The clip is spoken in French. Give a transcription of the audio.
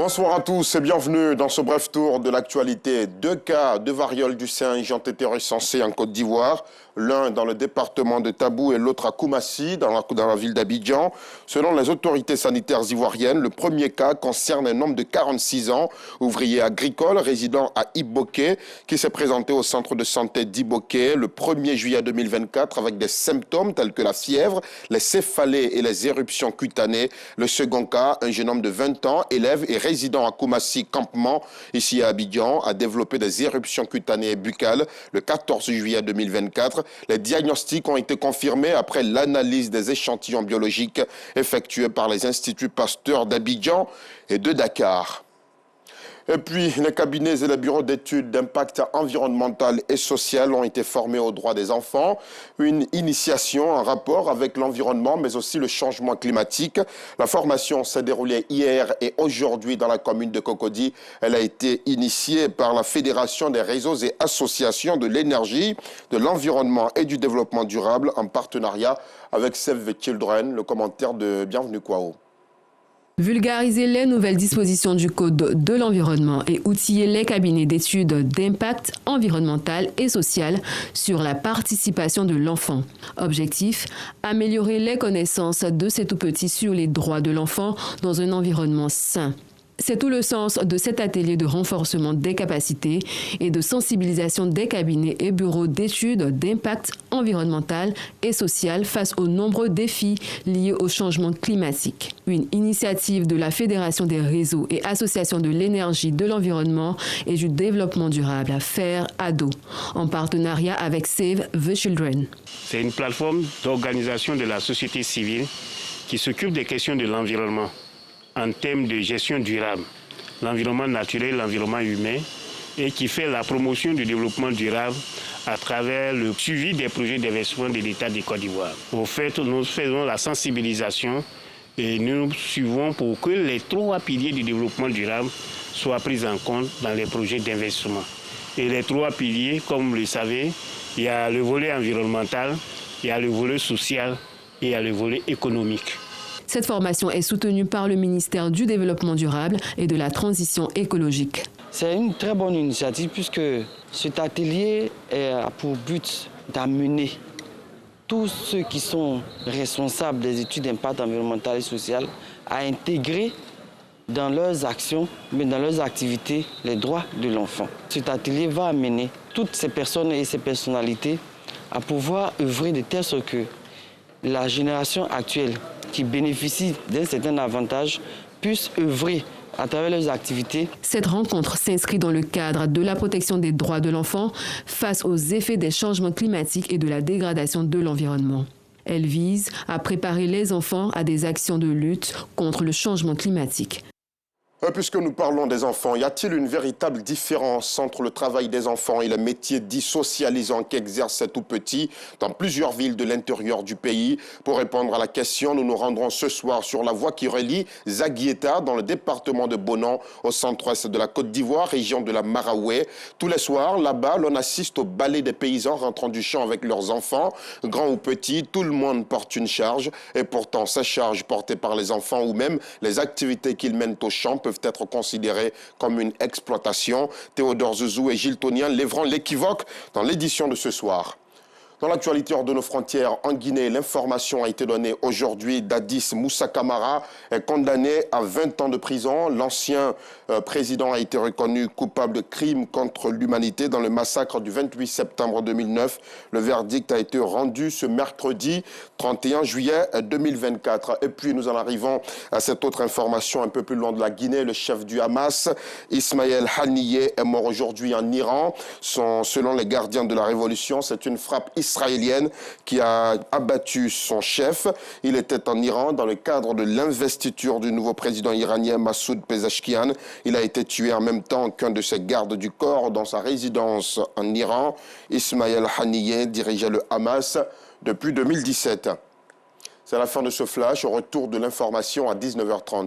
Bonsoir à tous et bienvenue dans ce bref tour de l'actualité. 2 cas de variole du singe ont été recensés en Côte d'Ivoire, l'un dans le département de Tabou et l'autre à Koumassi, dans la ville d'Abidjan. Selon les autorités sanitaires ivoiriennes, le premier cas concerne un homme de 46 ans, ouvrier agricole, résident à Iboké, qui s'est présenté au centre de santé d'Iboké le 1er juillet 2024 avec des symptômes tels que la fièvre, les céphalées et les éruptions cutanées. Le second cas, un jeune homme de 20 ans, élève et résident à Koumassi, campement, ici à Abidjan, a développé des éruptions cutanées et buccales le 14 juillet 2024. Les diagnostics ont été confirmés après l'analyse des échantillons biologiques effectués par les instituts Pasteur d'Abidjan et de Dakar. Et puis, les cabinets et les bureaux d'études d'impact environnemental et social ont été formés aux droits des enfants. Une initiation en rapport avec l'environnement, mais aussi le changement climatique. La formation s'est déroulée hier et aujourd'hui dans la commune de Cocody. Elle a été initiée par la Fédération des réseaux et associations de l'énergie, de l'environnement et du développement durable en partenariat avec Save the Children. Le commentaire de Bienvenue Kwao. Vulgariser les nouvelles dispositions du Code de l'environnement et outiller les cabinets d'études d'impact environnemental et social sur la participation de l'enfant. Objectif, améliorer les connaissances de ces tout-petits sur les droits de l'enfant dans un environnement sain. C'est tout le sens de cet atelier de renforcement des capacités et de sensibilisation des cabinets et bureaux d'études d'impact environnemental et social face aux nombreux défis liés au changement climatique. Une initiative de la Fédération des réseaux et associations de l'énergie, de l'environnement et du développement durable à FAIRE-ADO, en partenariat avec Save the Children. C'est une plateforme d'organisation de la société civile qui s'occupe des questions de l'environnement en termes de gestion durable, l'environnement naturel, l'environnement humain, et qui fait la promotion du développement durable à travers le suivi des projets d'investissement de l'État de Côte d'Ivoire. Au fait, nous faisons la sensibilisation et nous suivons pour que les 3 piliers du développement durable soient pris en compte dans les projets d'investissement. Et les 3 piliers, comme vous le savez, il y a le volet environnemental, il y a le volet social et il y a le volet économique. Cette formation est soutenue par le ministère du Développement durable et de la transition écologique. C'est une très bonne initiative puisque cet atelier a pour but d'amener tous ceux qui sont responsables des études d'impact environnemental et social à intégrer dans leurs actions, mais dans leurs activités, les droits de l'enfant. Cet atelier va amener toutes ces personnes et ces personnalités à pouvoir œuvrer de telle sorte que la génération actuelle qui bénéficient d'un certain avantage puissent œuvrer à travers leurs activités. Cette rencontre s'inscrit dans le cadre de la protection des droits de l'enfant face aux effets des changements climatiques et de la dégradation de l'environnement. Elle vise à préparer les enfants à des actions de lutte contre le changement climatique. Puisque nous parlons des enfants, y a-t-il une véritable différence entre le travail des enfants et le métier dit socialisant qu'exercent ces tout-petits dans plusieurs villes de l'intérieur du pays? Pour répondre à la question, nous nous rendrons ce soir sur la voie qui relie Zaguiéta dans le département de Bonan au centre-ouest de la Côte d'Ivoire, région de la Maraoué. Tous les soirs, là-bas, l'on assiste au ballet des paysans rentrant du champ avec leurs enfants. Grands ou petits, tout le monde porte une charge. Et pourtant, ces charges portées par les enfants ou même les activités qu'ils mènent au champ peuvent être considérées comme une exploitation. Théodore Zouzou et Gilles Tonian lèveront l'équivoque dans l'édition de ce soir. Dans l'actualité hors de nos frontières, en Guinée, l'information a été donnée aujourd'hui. Dadis Moussa Camara est condamné à 20 ans de prison. L'ancien président a été reconnu coupable de crimes contre l'humanité dans le massacre du 28 septembre 2009. Le verdict a été rendu ce mercredi 31 juillet 2024. Et puis nous en arrivons à cette autre information un peu plus loin de la Guinée. Le chef du Hamas, Ismaël Haniyeh, est mort aujourd'hui en Iran. Selon les gardiens de la révolution, c'est une frappe israélienne qui a abattu son chef. Il était en Iran dans le cadre de l'investiture du nouveau président iranien Massoud Pezeshkian. Il a été tué en même temps qu'un de ses gardes du corps dans sa résidence en Iran. Ismaël Haniyeh dirigeait le Hamas depuis 2017. C'est la fin de ce flash. Au retour de l'information à 19h30.